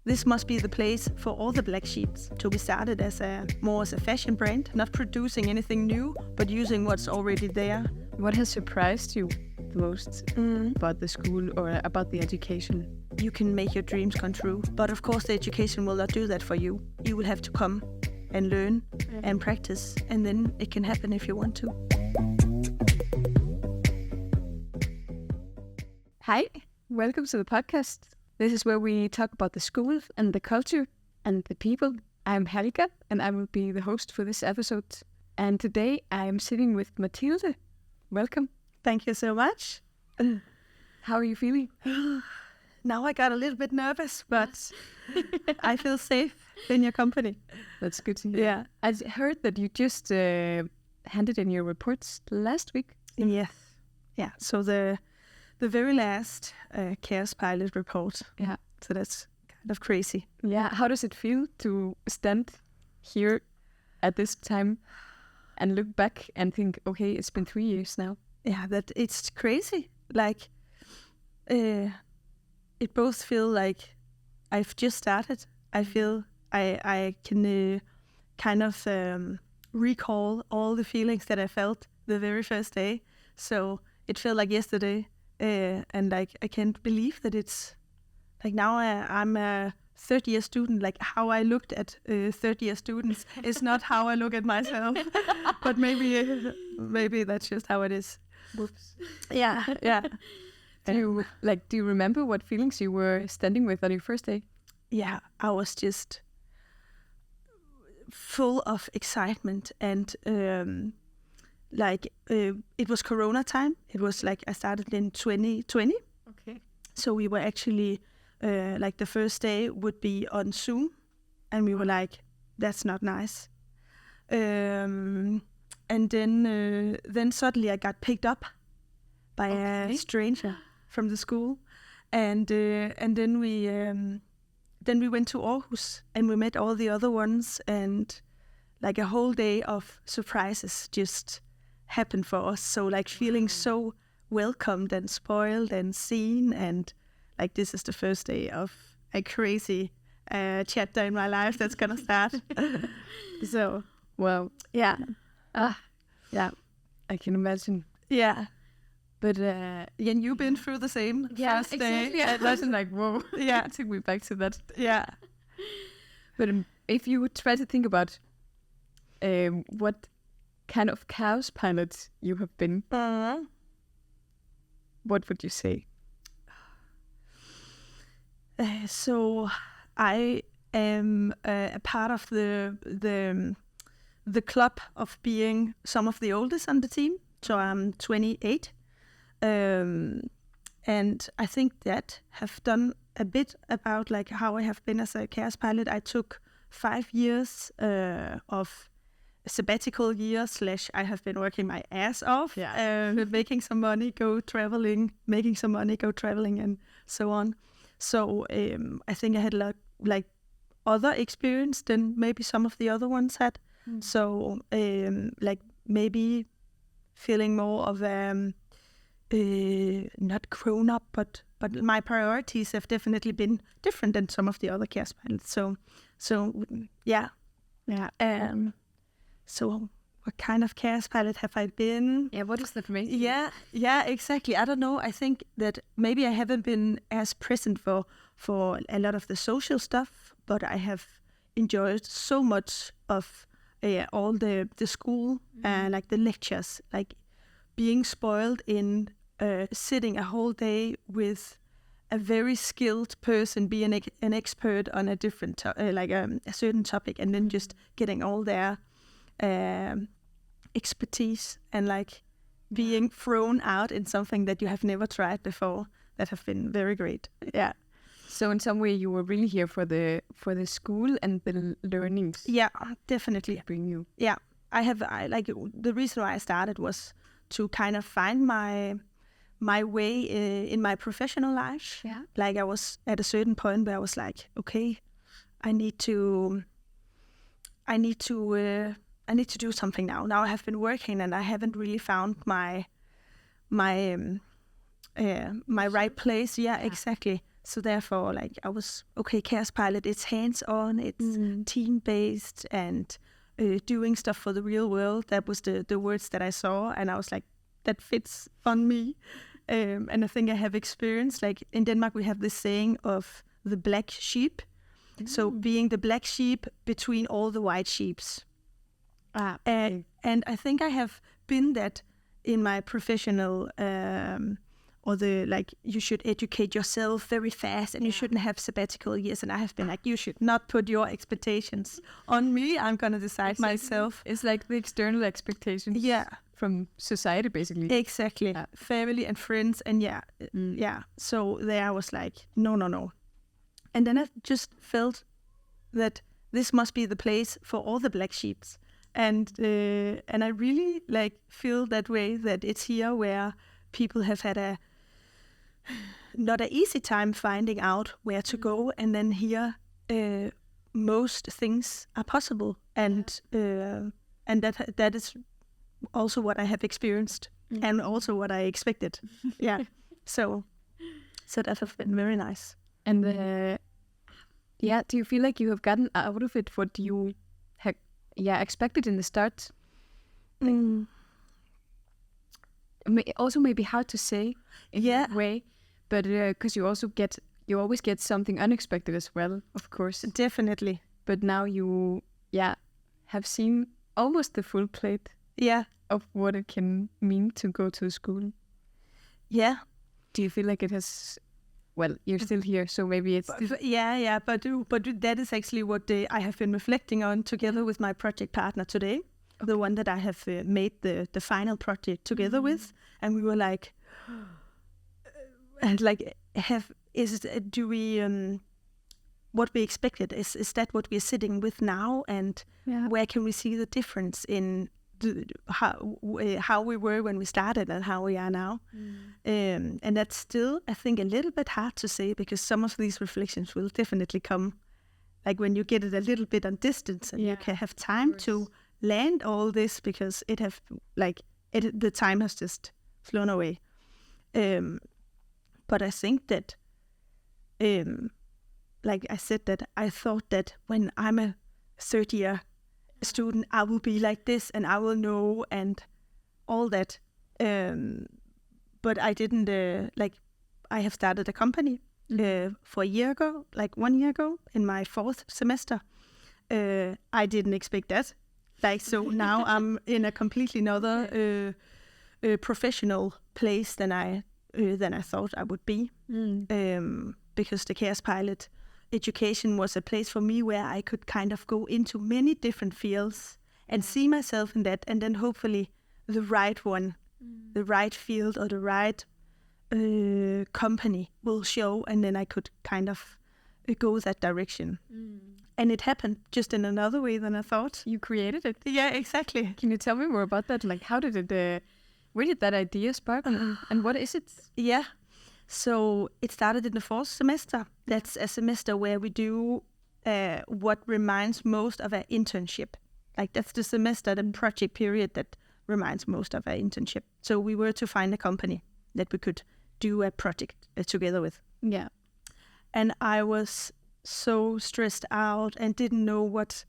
this must be the place for all the black sheeps. So we started as a fashion brand, not producing anything new, but using what's already there. What has surprised you the most about the school or about the education? You can make your dreams come true, but of course the education will not do that for you. You will have to come and learn and practice, and then it can happen if you want to. Hi, welcome to the podcast. This is where we talk about the school and the culture and the people. I'm Helga and I will be the host for this episode. And today I am sitting with Mathilde. Welcome. Thank you so much. How are you feeling? Now I got a little bit nervous, but I feel safe in your company. That's good to hear. Yeah. I heard that you just handed in your reports last week. Yes. Yeah. So the very last Kaospilot report. Yeah. So that's kind of crazy. Yeah. How does it feel to stand here at this time and look back and think, okay, it's been 3 years now? Yeah, that it's crazy. Like, it both feel like I've just started. I feel I can kind of recall all the feelings that I felt the very first day. So it felt like yesterday. And like I can't believe that it's like now I'm a third-year student. Like how I looked at third-year students is not how I look at myself. But maybe that's just how it is. Whoops. Yeah. Do you remember what feelings you were standing with on your first day? Yeah, I was just full of excitement and it was Corona time. It was like I started in 2020. Okay. So we were actually like the first day would be on Zoom, and we were like, that's not nice. And then suddenly I got picked up by a stranger from the school, and then we went to Aarhus and we met all the other ones, and like a whole day of surprises just happened for us. So like feeling so welcomed and spoiled and seen, and like this is the first day of a crazy chapter in my life that's gonna start. So well, yeah, I can imagine. Yeah. But and you've been through the same first day. Yeah, it wasn't like whoa. Yeah, it took me back to that. Yeah. But if you would try to think about what kind of Kaospilot you have been, what would you say? So I am a part of the club of being some of the oldest on the team. So I'm 28. And I think that have done a bit about like how I have been as a Kaospilot. I took 5 years of sabbatical year / I have been working my ass off, making some money, go traveling, making some money, go traveling, and so on. So I think I had like other experience than maybe some of the other ones had. So like maybe feeling more of not grown up, but my priorities have definitely been different than some of the other Kaospilots. So yeah. So what kind of Kaospilot have I been? Yeah, what does that mean? Yeah, exactly. I don't know. I think that maybe I haven't been as present for a lot of the social stuff, but I have enjoyed so much of all the school, like the lectures, like being spoiled in sitting a whole day with a very skilled person, being an expert on a different a certain topic, and then just getting all their expertise and like being thrown out in something that you have never tried before. That have been very great. Yeah. So in some way you were really here for the school and the learnings. Yeah, definitely. Bring you. Yeah, I like the reason why I started was to kind of find my way in my professional life. Yeah. Like I was at a certain point where I was like, okay, I need to do something now. Now I have been working and I haven't really found my right place. Yeah, exactly. So therefore, like, I was, okay, Kaospilot, it's hands-on, it's team-based, and doing stuff for the real world. That was the words that I saw, and I was like, that fits on me. And I think I have experienced, like, in Denmark, we have this saying of the black sheep. So being the black sheep between all the white sheeps. And I think I have been that in my professional, or the, like, you should educate yourself very fast and you shouldn't have sabbatical years. And I have been like, you should not put your expectations on me. I'm going to decide myself. It's like the external expectations from society, basically. Exactly. Family and friends. And so there I was like, no. And then I just felt that this must be the place for all the black sheeps. And I really, like, feel that way, that it's here where people have had not an easy time finding out where to go, and then here most things are possible, and that is also what I have experienced, and also what I expected. So that has been very nice. And do you feel like you have gotten out of it what you had expected in the start? Also maybe hard to say in a way, but because you always get something unexpected as well, of course. Definitely. But now you have seen almost the full plate of what it can mean to go to school. Yeah. Do you feel like it has? Well, you're still here, so maybe it's... But that is actually what I have been reflecting on together with my project partner today, the one that I have made the final project together with. And we were like, what we expected, is that what we're sitting with now? And where can we see the difference in how we were when we started and how we are now? And that's still, I think, a little bit hard to say, because some of these reflections will definitely come, like, when you get it a little bit on distance and you can have time to land all this, because the time has just flown away. But I think that, like I said, that I thought that when I'm a third year student, I will be like this and I will know and all that. But I didn't, I have started a company for 1 year ago in my 4th semester. I didn't expect that. So now I'm in a completely another professional place than I thought I would be. Because the Kaospilot education was a place for me where I could kind of go into many different fields and see myself in that, and then hopefully the right one, the right field or the right company will show, and then I could kind of go that direction. And it happened just in another way than I thought. You created it. Yeah, exactly. Can you tell me more about that? Like, how did it, where did that idea spark, and what is it? Yeah. So it started in the 4th semester. That's a semester where we do what reminds most of our internship. Like, that's the semester, the project period that reminds most of our internship. So we were to find a company that we could do a project together with. Yeah. And I was so stressed out and didn't know what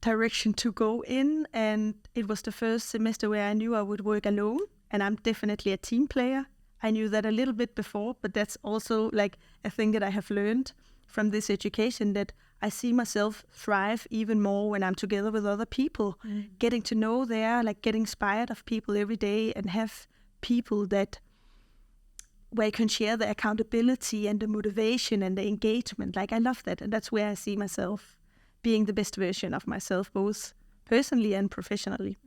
direction to go in. And it was the first semester where I knew I would work alone. And I'm definitely a team player. I knew that a little bit before, but that's also like a thing that I have learned from this education, that I see myself thrive even more when I'm together with other people, getting to know getting inspired of people every day, and have people where I can share the accountability and the motivation and the engagement. Like, I love that. And that's where I see myself being the best version of myself, both personally and professionally.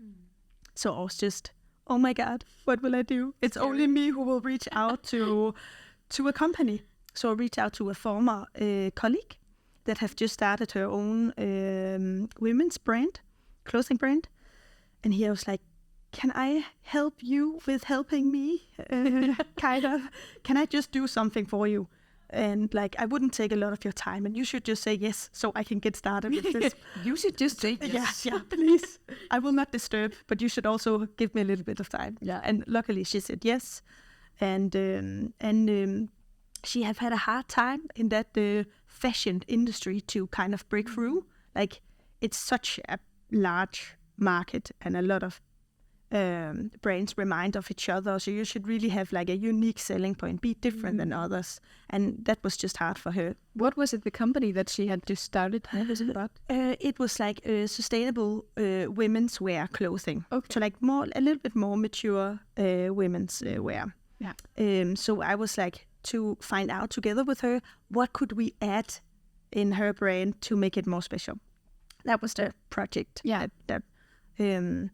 So I was just, oh my God, what will I do? It's only me who will reach out to a company. So I reached out to a former colleague that have just started her own women's brand, clothing brand. And he was like, can I help you with helping me? Kind of. Can I just do something for you? And like, I wouldn't take a lot of your time, and you should just say yes so I can get started with this. You should just say yes. Yeah, please. I will not disturb, but you should also give me a little bit of time. Yeah. And luckily she said yes. And she have had a hard time in that fashion industry to kind of break through. Like, it's such a large market and a lot of brands remind of each other. So you should really have like a unique selling point, be different than others. And that was just hard for her. What was it, the company that she had just started? What was it about? It was like sustainable women's wear clothing. Okay. So like a little bit more mature women's wear. Yeah. So I was like to find out together with her, what could we add in her brand to make it more special? That was the project. Yeah. And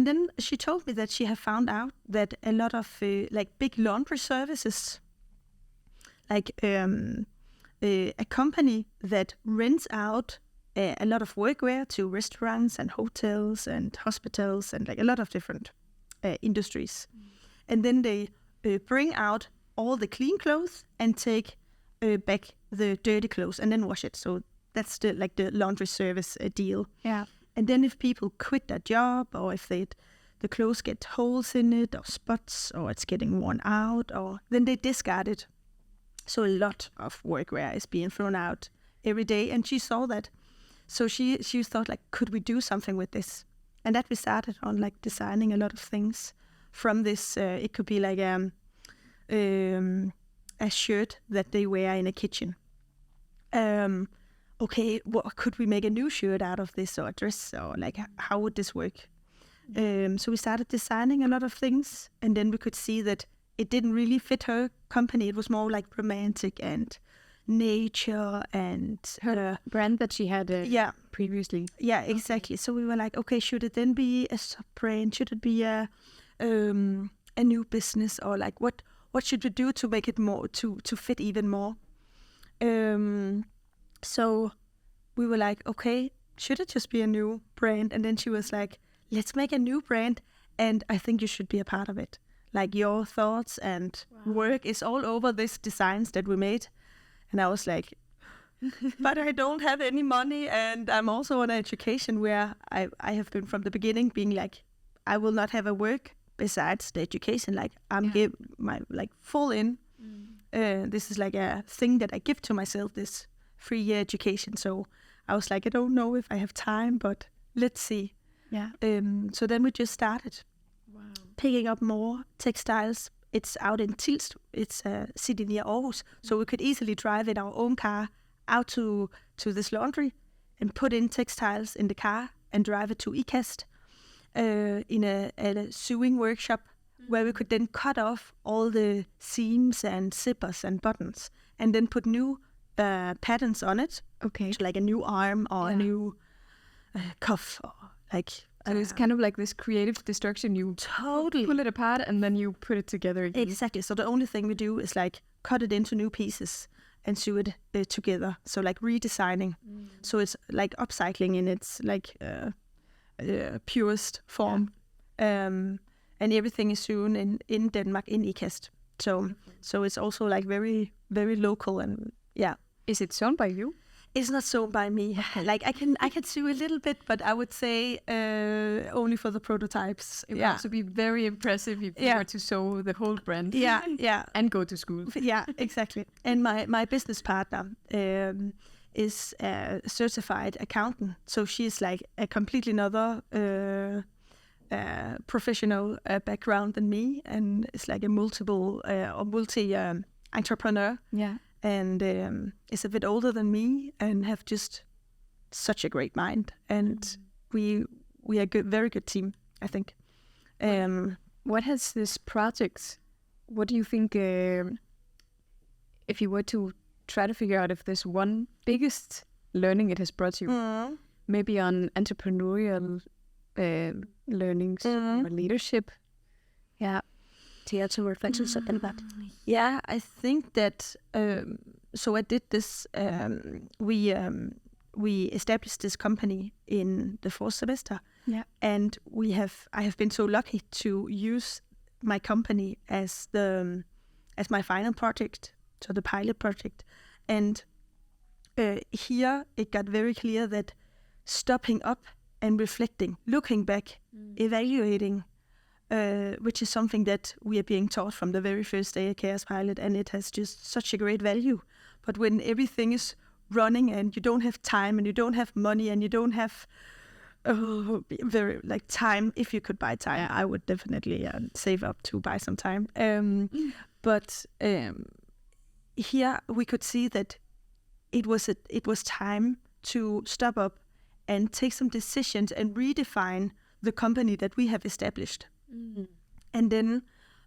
then she told me that she had found out that a lot of like big laundry services, like a company that rents out a lot of workwear to restaurants and hotels and hospitals and like a lot of different industries. And then they bring out all the clean clothes and take back the dirty clothes and then wash it. So that's the laundry service deal. Yeah. And then if people quit their job, or if the clothes get holes in it, or spots, or it's getting worn out, or then they discard it. So a lot of workwear is being thrown out every day, and she saw that. So she thought, like, could we do something with this? And that we started on, like, designing a lot of things from this. It could be like a shirt that they wear in a kitchen. Okay, what could we make a new shirt out of this, or a dress, or like how would this work? So we started designing a lot of things, and then we could see that it didn't really fit her company. It was more like romantic and nature and her brand that she had previously. Yeah, exactly. So we were like, okay, should it then be a sub-brand? Should it be a new business, or like what should we do to make it more to fit even more? So we were like, okay, should it just be a new brand? And then she was like, let's make a new brand, and I think you should be a part of it. Like, your thoughts and work is all over these designs that we made. And I was like, but I don't have any money, and I'm also on an education where I have been from the beginning being like, I will not have a work besides the education. Like, I'm give my like full in. This is like a thing that I give to myself, this 3-year education. So I was like, I don't know if I have time, but let's see. Yeah. So then we just started picking up more textiles. It's out in Tilst. It's a city near Aarhus. So we could easily drive in our own car out to this laundry and put in textiles in the car and drive it to Ikast in a sewing workshop where we could then cut off all the seams and zippers and buttons and then put new patterns on it. Okay. So like a new arm or a new cuff, or like. So it's kind of like this creative destruction. You totally pull it apart and then you put it together again. Exactly. So the only thing we do is like cut it into new pieces and sew it together. So like redesigning. So it's like upcycling in its like purest form. And everything is sewn in Denmark, in Ikast. So it's also like very, very local, and yeah. Is it sewn by you? It's not sewn by me. Like I can sew a little bit, but I would say only for the prototypes. It would also be very impressive if you were to sew the whole brand. Yeah. And go to school. Yeah, exactly. And my business partner is a certified accountant, so she's like a completely another professional background than me, and is like a multi entrepreneur. Yeah. And is a bit older than me and have just such a great mind. And we are a very good team, I think. What has this project, what do you think, if you were to try to figure out if there's one biggest learning it has brought you, maybe on entrepreneurial learnings or leadership? Yeah. To reflections and that. Yeah, I think that. So I did this. We established this company in the 4th semester. Yeah, and I have been so lucky to use my company as my final project, so the pilot project. And here it got very clear that stopping up and reflecting, looking back, evaluating. which is something that we are being taught from the very first day at Kaospilot, and it has just such a great value. But when everything is running and you don't have time and you don't have money and you don't have very like time, if you could buy time, I would definitely save up to buy some time. But here we could see that it was time to stop up and take some decisions and redefine the company that we have established. And then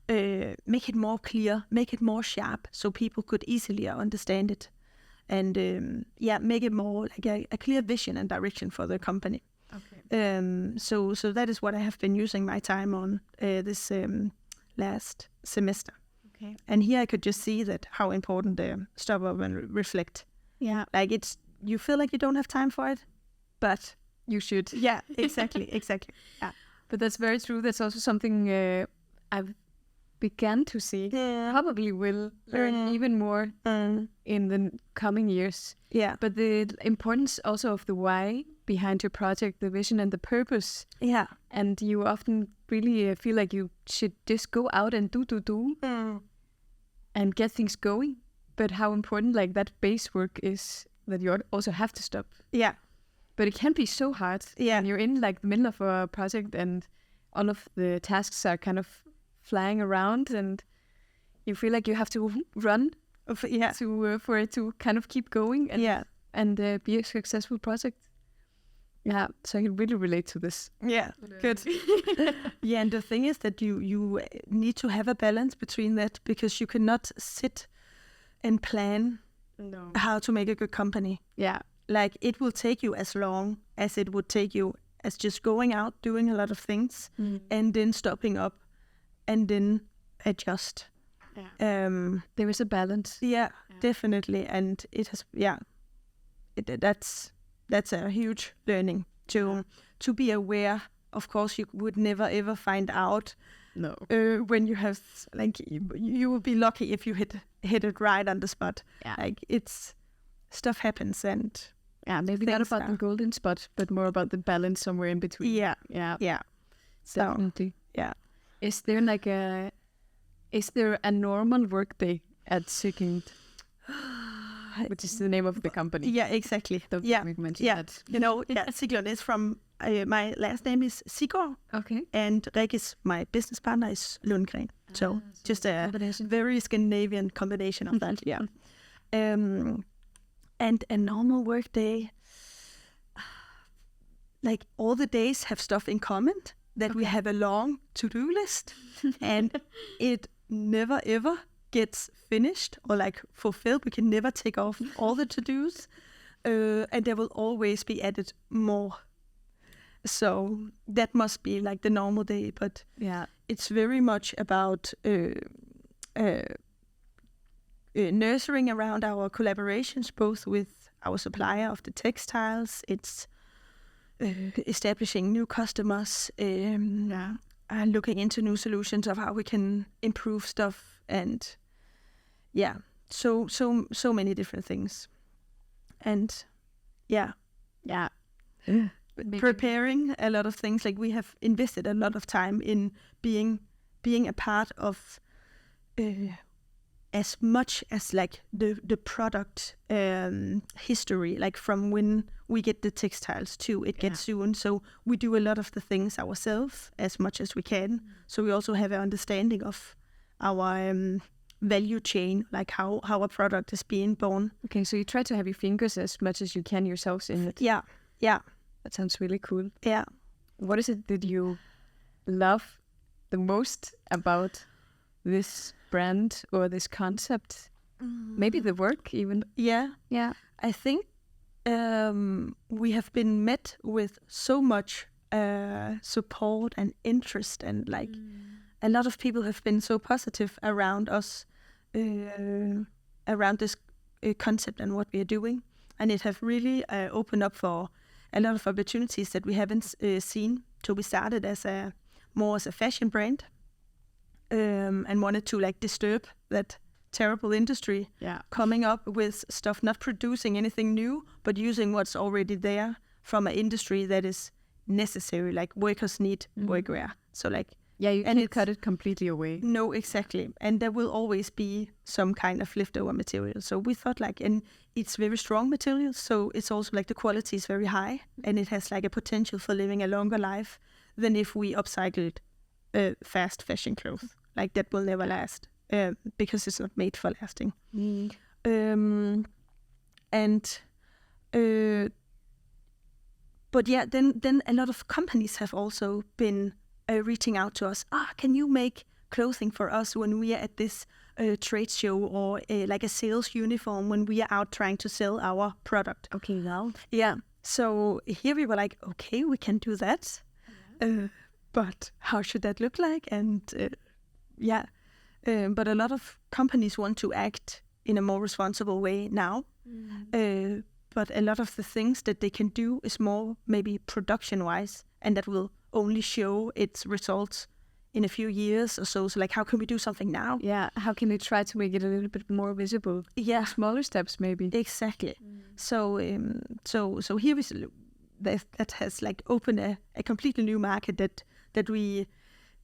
make it more clear, make it more sharp, so people could easily understand it. And make it more like a clear vision and direction for the company. Okay. So that is what I have been using my time on this last semester. Okay. And here I could just see that how important the stop up and reflect. Yeah. Like you feel like you don't have time for it, but you should. Yeah, exactly. Yeah. But that's very true. That's also something I've began to see. Yeah. Probably will learn even more in the coming years. Yeah. But the importance also of the why behind your project, the vision and the purpose. Yeah. And you often really feel like you should just go out and do and get things going. But how important like that base work is that you also have to stop. Yeah. But it can be so hard. Yeah. When you're in like the middle of a project and all of the tasks are kind of flying around and you feel like you have to run for it to kind of keep going and be a successful project. Yeah, so I can really relate to this. Yeah, good. Yeah, and the thing is that you need to have a balance between that, because you cannot sit and plan how to make a good company. Yeah. Like it will take you as long as it would take you as just going out, doing a lot of things and then stopping up and then adjust. Yeah. There is a balance. Yeah, definitely. And it has, that's a huge learning to be aware. Of course, you would never ever find out. No. When you have, like, you will be lucky if you hit it right on the spot. Yeah. Like stuff happens and maybe not about the golden spot, but more about the balance somewhere in between. Yeah. Definitely. Yeah. Is there a normal workday at SIG LUND? Which is the name of the company. Yeah, exactly. That. SIG LUND is from my last name is Sigaard. Okay. And Regis, my business partner, is Lundgren. So just a very Scandinavian combination of that. Yeah. And a normal work day, like all the days have stuff in common, that we have a long to-do list and it never ever gets finished or like fulfilled. We can never take off all the to-dos and there will always be added more. So that must be like the normal day, but it's very much about nurturing around our collaborations, both with our supplier of the textiles. It's establishing new customers, looking into new solutions of how we can improve stuff, and so many different things. And preparing a lot of things. Like we have invested a lot of time in being a part of as much as like the product history, like from when we get the textiles to it gets sewn. So we do a lot of the things ourselves as much as we can. So we also have an understanding of our value chain, like how a product is being born. Okay, so you try to have your fingers as much as you can yourselves in it. Yeah. That sounds really cool. Yeah. What is it that you love the most about this brand or this concept? Maybe the work even. Yeah. I think we have been met with so much support and interest, and like a lot of people have been so positive around us, around this concept and what we are doing, and it have really opened up for a lot of opportunities that we haven't seen. So we started as more as a fashion brand, and wanted to like disturb that terrible industry, coming up with stuff, not producing anything new, but using what's already there from an industry that is necessary. Like workers need workwear, so like Yeah, you And can't cut it completely away. No, exactly. And there will always be some kind of leftover material. So we thought like, and it's very strong material. So it's also like the quality is very high and it has like a potential for living a longer life than if we upcycled fast fashion clothes. Like that will never last because it's not made for lasting. But yeah, then a lot of companies have also been reaching out to us. Can you make clothing for us when we are at this trade show or like a sales uniform when we are out trying to sell our product? Okay, well. Yeah. So here we were like, okay, we can do that. But how should that look like? And but a lot of companies want to act in a more responsible way now. But a lot of the things that they can do is more maybe production-wise, and that will only show its results in a few years or so. So like, how can we do something now? Yeah, how can we try to make it a little bit more visible? Yeah. Smaller steps, maybe. Exactly. So here is that has like opened a completely new market that we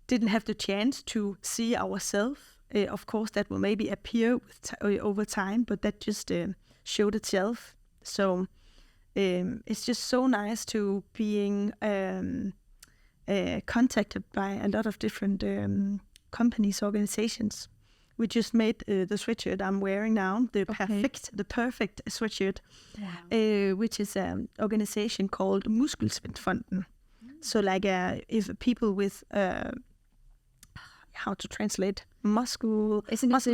didn't have the chance to see ourselves. Of course, that will maybe appear over time, but that just showed itself. So it's just so nice to being contacted by a lot of different companies, organizations. We just made the sweatshirt I'm wearing now, the perfect sweatshirt, which is an organization called Muskelsvindfonden. So like if people with how to translate muscle, isn't it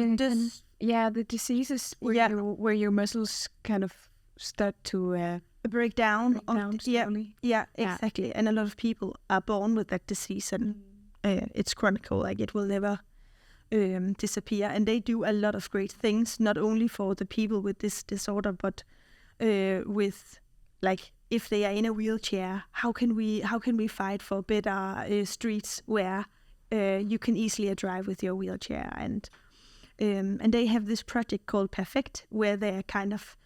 the diseases where your muscles kind of start to break down. Slowly. Yeah, exactly. And a lot of people are born with that disease, and it's chronic, like it will never disappear. And they do a lot of great things, not only for the people with this disorder, but with like if they are in a wheelchair, how can we fight for better streets where you can easily drive with your wheelchair? And they have this project called Perfect, where they are kind of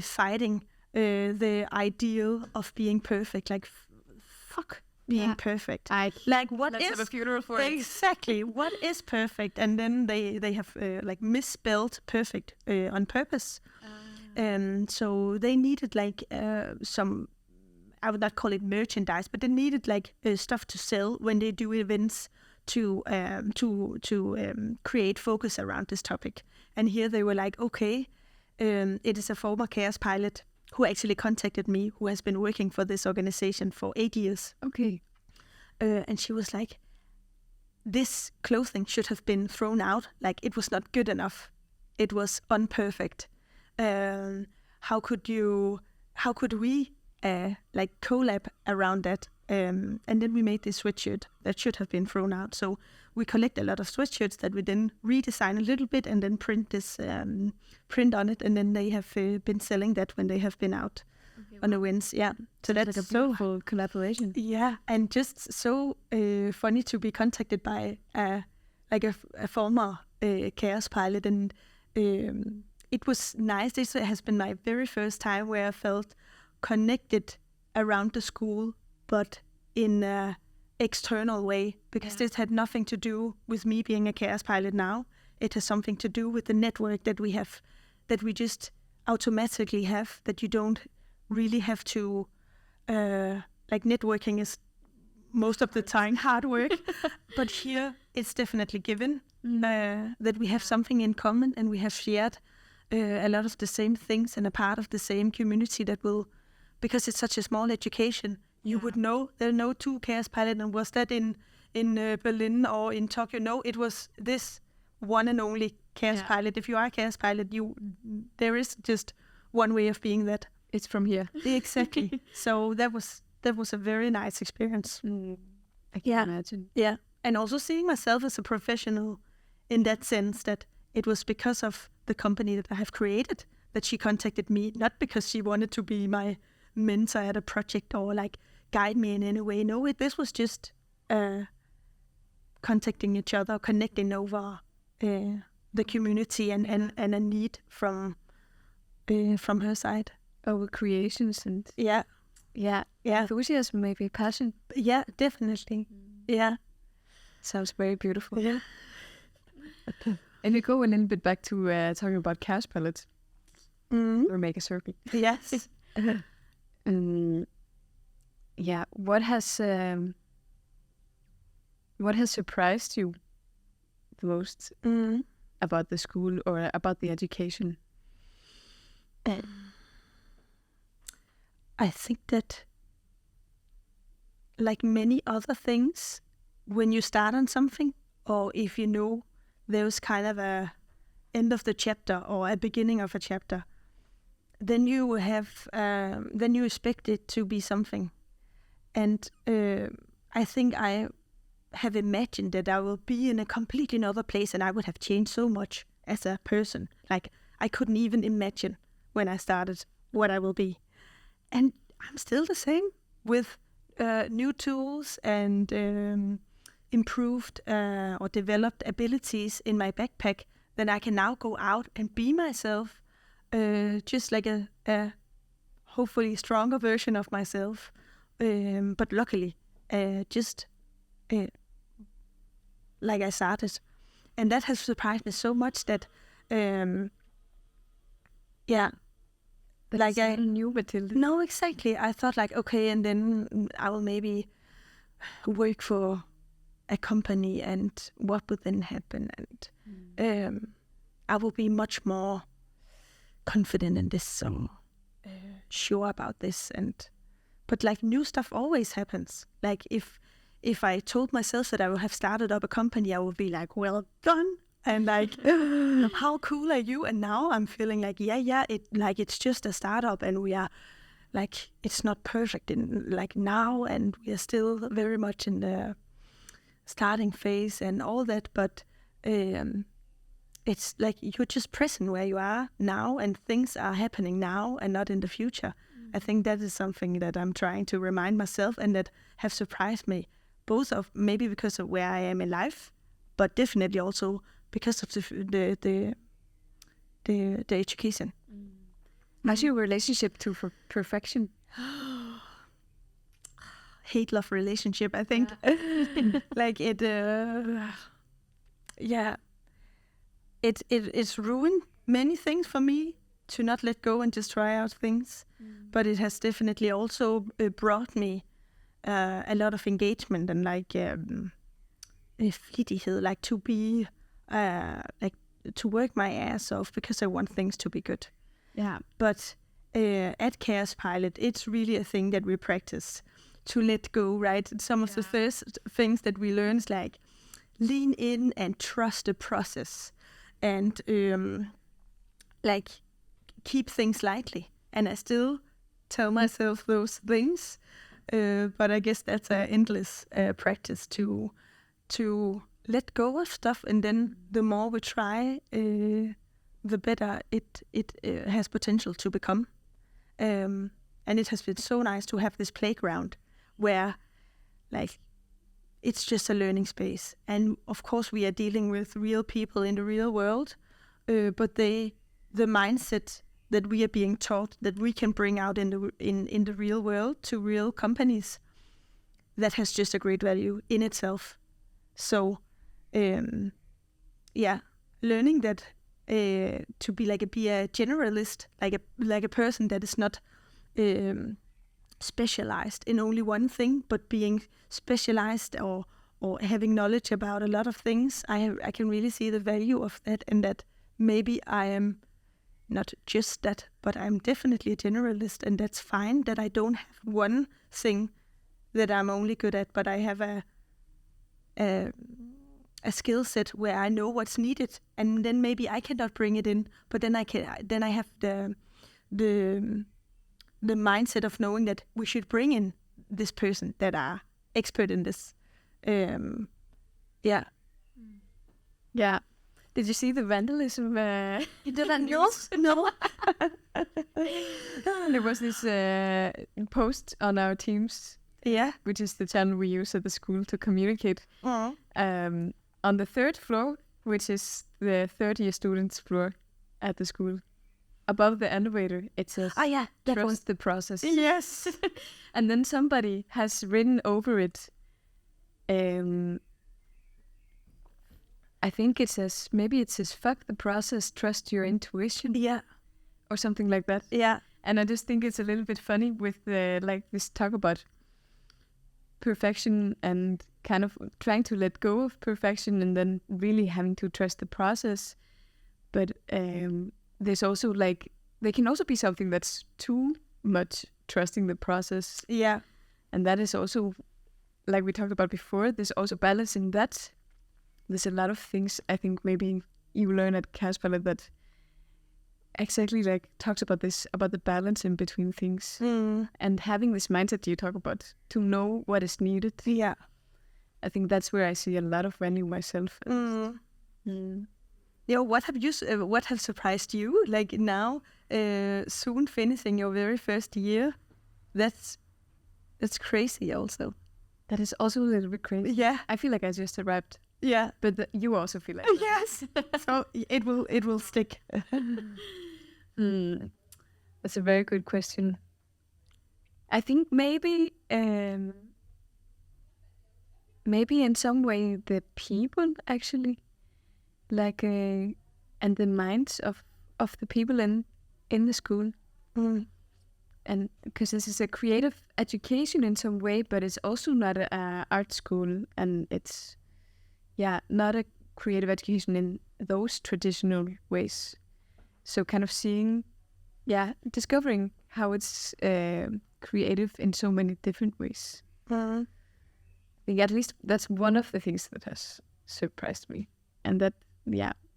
fighting the ideal of being perfect. Like, fuck being perfect. Let's have a funeral for it. Exactly. What is perfect? And then they have like misspelled perfect on purpose. So they needed like some, I would not call it merchandise, but they needed like stuff to sell when they do events to create focus around this topic. And here they were like, okay, it is a former Kaospilot who actually contacted me, who has been working for this organization for 8 years. Okay. And she was like, this clothing should have been thrown out. Like, it was not good enough. It was unperfect. How could we like collab around that? And then we made this sweatshirt that should have been thrown out. So we collect a lot of sweatshirts that we then redesign a little bit and then print on it. And then they have been selling that when they have been out on the winds. Yeah. So that's like a beautiful collaboration. Yeah. And just so funny to be contacted by a former Kaospilot. And it was nice. This has been my very first time where I felt connected around the school, but in an external way, because this had nothing to do with me being a Kaospilot now. It has something to do with the network that we have, that we just automatically have, that you don't really have to, like networking is most of the time hard work, but here it's definitely given that we have something in common and we have shared a lot of the same things and a part of the same community that will, because it's such a small education, you would know there are no two Kaospilot, and was that in Berlin or in Tokyo? No, it was this one and only Kaospilot. If you are a Kaospilot, there is just one way of being that. It's from here. Exactly. So that was a very nice experience. I can imagine. Yeah, and also seeing myself as a professional in that sense, that it was because of the company that I have created that she contacted me, not because she wanted to be my mentor at a project or like guide me in any way. No, this was just contacting each other, connecting over the community and a need from her side. Over creations and enthusiasm, maybe passion. Yeah, definitely. Yeah. Sounds very beautiful. Yeah. And we go a little bit back to talking about Kaospilot, or make a circle. Yes. Yeah, what has surprised you the most about the school or about the education? I think that, like many other things, when you start on something, or if you know there's kind of a end of the chapter or a beginning of a chapter, then you have then you expect it to be something. And I think I have imagined that I will be in a completely another place, and I would have changed so much as a person. Like, I couldn't even imagine when I started what I will be. And I'm still the same, with new tools and improved or developed abilities in my backpack. Then I can now go out and be myself, just like a hopefully stronger version of myself. But luckily, just like I started. And that has surprised me so much that, Like I knew Mathilde. No, exactly. I thought like, okay, and then I will maybe work for a company, and what would then happen? And I will be much more confident in this, so sure about this. But like, new stuff always happens. Like, if I told myself that I would have started up a company, I would be like, well done. And like, how cool are you? And now I'm feeling like, it's just a startup, and we are like, it's not perfect in like now, and we are still very much in the starting phase and all that. But it's like, you're just present where you are now, and things are happening now and not in the future. I think that is something that I'm trying to remind myself, and that have surprised me, both of maybe because of where I am in life, but definitely also because of the education. How's your relationship to perfection? Hate-love relationship, I think. Like it, it's ruined many things for me to not let go and just try out things. But it has definitely also brought me a lot of engagement and like flittighed, like to be like to work my ass off because I want things to be good. Yeah. But at Kaospilot, it's really a thing that we practice to let go, right? Some of the first things that we learn is like lean in and trust the process, and like keep things lightly. And I still tell myself those things, but I guess that's an endless practice to let go of stuff, and then the more we try, the better it has potential to become. And it has been so nice to have this playground where, like, it's just a learning space. And of course, we are dealing with real people in the real world, but the mindset that we are being taught that we can bring out in the real world to real companies, that has just a great value in itself. So, learning that to be a generalist, like a person that is not specialized in only one thing, but being specialized or having knowledge about a lot of things. I can really see the value of that, and that maybe I am not just that, but I'm definitely a generalist, and that's fine. That I don't have one thing that I'm only good at, but I have a skill set where I know what's needed, and then maybe I cannot bring it in, but then I have the mindset of knowing that we should bring in this person that are expert in this. Yeah. Did you see the vandalism? Did I No. There was this post on our Teams, which is the channel we use at the school to communicate. On the third floor, which is the third-year students' floor at the school, above the elevator, it says, trust the process. Yes. And then somebody has written over it, I think it says, maybe it says, fuck the process, trust your intuition. Yeah. Or something like that. Yeah. And I just think it's a little bit funny with like this talk about perfection and kind of trying to let go of perfection and then really having to trust the process. But there's also like, there can also be something that's too much trusting the process. Yeah. And that is also, like we talked about before, there's also balance in that. There's a lot of things I think maybe you learn at Kaospilot that exactly like talks about this, about the balance in between things. And having this mindset you talk about to know what is needed. Yeah. I think that's where I see a lot of value myself. Yeah, what have surprised you? Like now, soon finishing your very first year. That's crazy also. That is also a little bit crazy. Yeah. I feel like I just arrived. Yeah. But you also feel like that. Yes. So it will stick. That's a very good question. I think maybe in some way the people actually, like and the minds of the people in the school. And because this is a creative education in some way, but it's also not a art school, and it's not a creative education in those traditional ways. So kind of seeing, discovering how it's creative in so many different ways. I think at least that's one of the things that has surprised me. And that,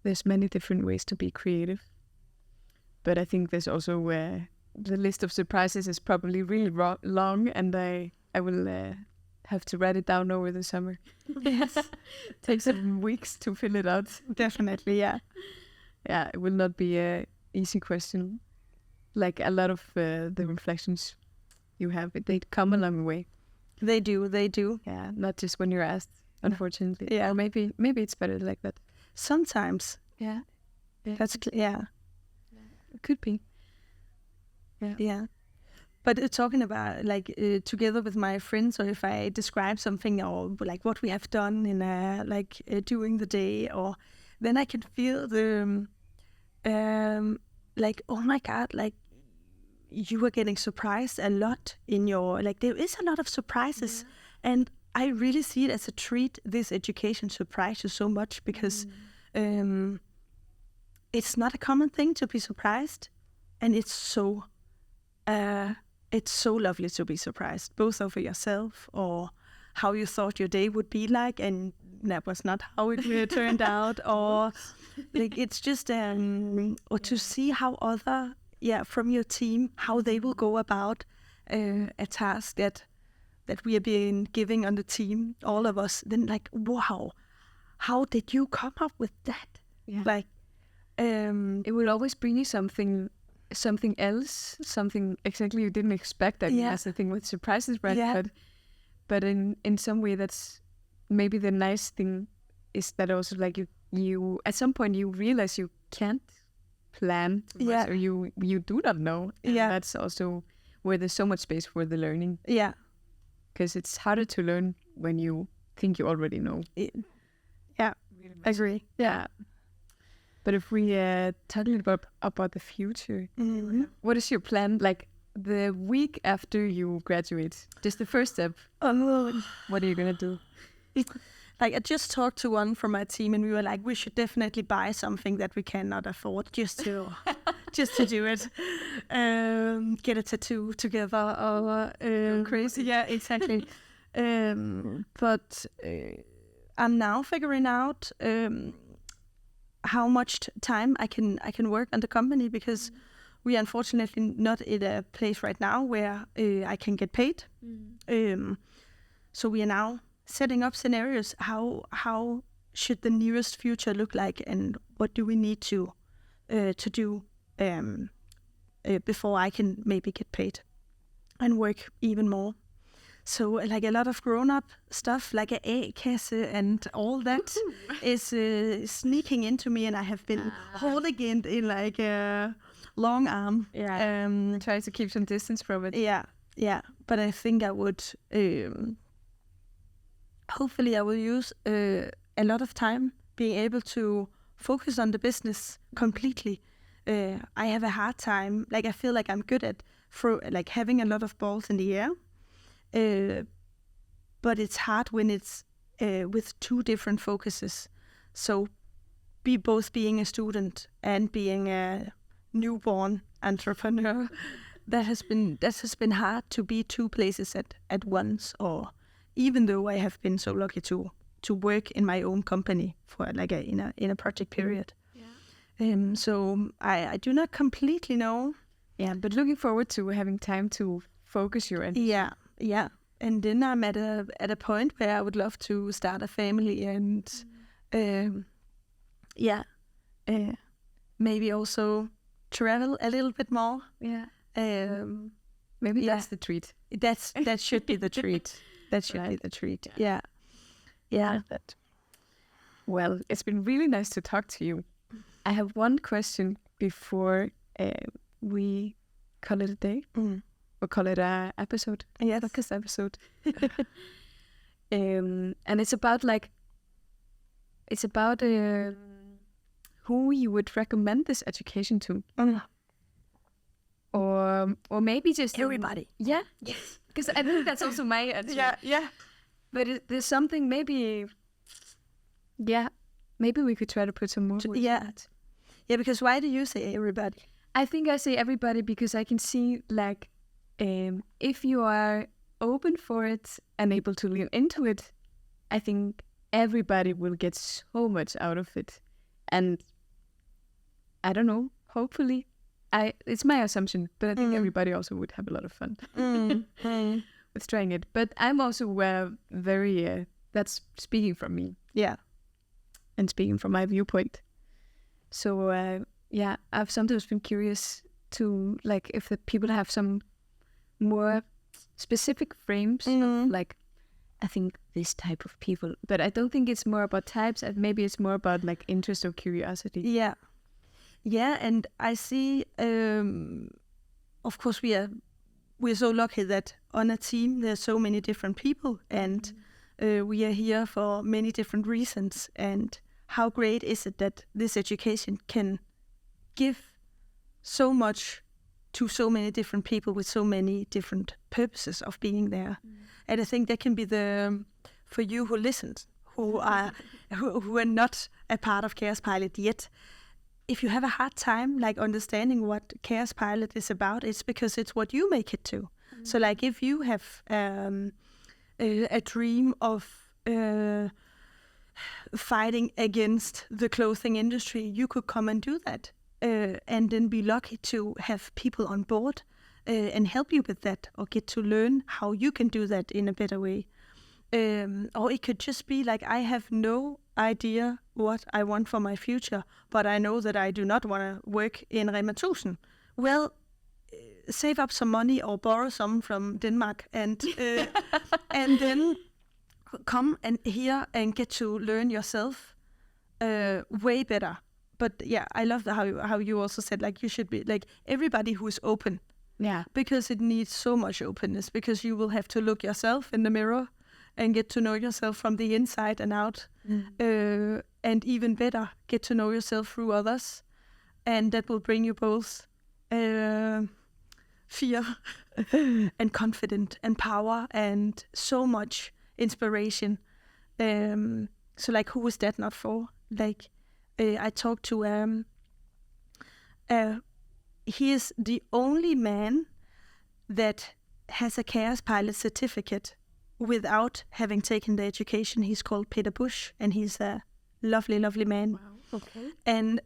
there's many different ways to be creative. But I think there's also the list of surprises is probably really long, and I will have to write it down over the summer. Yes. Take some weeks to fill it out. Definitely, yeah. Yeah, it will not be a easy question. Like a lot of the reflections you have, they come a long way. They do. Yeah, not just when you're asked, unfortunately. Yeah. Or maybe it's better like that. Sometimes. Yeah. That's It could be. Yeah. But talking about like together with my friends, or if I describe something or like what we have done in during the day, or then I can feel the like, oh my God, like you were getting surprised a lot in your, like there is a lot of surprises, and I really see it as a treat. This education surprised you so much because it's not a common thing to be surprised, and it's so lovely to be surprised, both over yourself or how you thought your day would be like, and that was not how it turned out, or like it's just or to see how other from your team, how they will go about a task that we are being giving on the team, all of us. Then like, wow, how did you come up with that? Like it will always bring you something else, something exactly you didn't expect. I mean, that's the thing with surprises, right? Yeah. But in some way, that's maybe the nice thing is that also like you at some point you realize you can't plan too much, or you do not know. And that's also where there's so much space for the learning. Yeah. Because it's harder to learn when you think you already know. Yeah, agree. Yeah. But if we talk a little bit about the future, what is your plan? Like the week after you graduate, just the first step. What are you gonna do? Like I just talked to one from my team, and we were like, we should definitely buy something that we cannot afford just to do it. Get a tattoo together, or crazy. Yeah, exactly. But I'm now figuring out how much time I can work on the company, because we are unfortunately not in a place right now where I can get paid. So we are now setting up scenarios. How should the nearest future look like, and what do we need to do before I can maybe get paid and work even more. So like a lot of grown-up stuff, like a A-kasse and all that is sneaking into me, and I have been holding it in like a long arm. Yeah, try to keep some distance from it. Yeah. But I think I would, hopefully I will use a lot of time being able to focus on the business completely. I have a hard time. Like I feel like I'm good at having a lot of balls in the air, but it's hard when it's with two different focuses. So both being a student and being a newborn entrepreneur, that has been hard to be two places at once. Or even though I have been so lucky to work in my own company for in a project period. Yeah. So I do not completely know. Yeah, but looking forward to having time to focus your energy. Yeah. And then I'm at a point where I would love to start a family and maybe also travel a little bit more. Yeah. Maybe that's the treat. That should be the treat. That should be the treat. Yeah. Yeah. That. Well, it's been really nice to talk to you. I have one question before we call it a day. Or call it a episode. Yes. Podcast episode. And it's about who you would recommend this education to. Or maybe just everybody. Yeah. Yes. Because I think that's also my answer. Yeah. But there's something maybe we could try to put some more words on that. Yeah, because why do you say everybody? I think I say everybody because I can see if you are open for it and able to lean into it, I think everybody will get so much out of it. And I don't know, hopefully, it's my assumption, but I think everybody also would have a lot of fun with trying it. But I'm also that's speaking from me. Yeah. And speaking from my viewpoint. So, I've sometimes been curious to, if the people have some more specific frames of, I think this type of people. But I don't think it's more about types. Maybe it's more about, interest or curiosity. Yeah. Yeah, and I see, of course, we're so lucky that on a team there's so many different people, and we are here for many different reasons. And how great is it that this education can give so much to so many different people with so many different purposes of being there. And I think that can be for you who listens, who are not a part of Kaospilot yet. If you have a hard time understanding what Kaospilot is about, it's because it's what you make it to. So if you have a dream of fighting against the clothing industry, you could come and do that. And then be lucky to have people on board and help you with that, or get to learn how you can do that in a better way. Or it could just be I have no idea what I want for my future, but I know that I do not want to work in Rema 1000. Well, save up some money or borrow some from Denmark and then come and here and get to learn yourself way better. But yeah, I love how you also said you should be everybody who is open. Yeah. Because it needs so much openness, because you will have to look yourself in the mirror and get to know yourself from the inside and out. And even better, get to know yourself through others. And that will bring you both fear and confidence and power and so much inspiration. So who is that not for? I talked to he is the only man that has a Kaospilot certificate without having taken the education. He's called Peter Bush, and he's a lovely, lovely man. Wow. Okay. And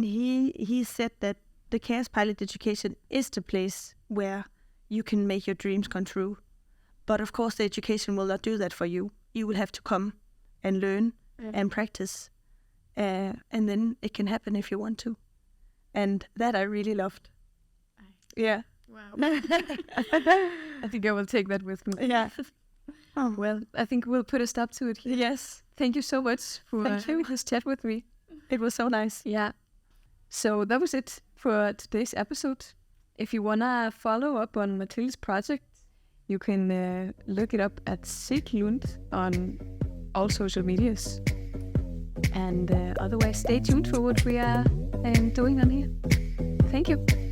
he said that the Kaospilot education is the place where you can make your dreams come true. But of course, the education will not do that for you. You will have to come and learn and practice. And then it can happen if you want to. And that I really loved. Yeah. Wow. I think I will take that with me. Yeah. Oh. Well, I think we'll put a stop to it here. Yes. Thank you so much for having this chat with me. It was so nice. Yeah. So that was it for today's episode. If you want to follow up on Mathilde's project, you can look it up at SIG LUND on all social medias. And otherwise, stay tuned for what we are doing on here. Thank you.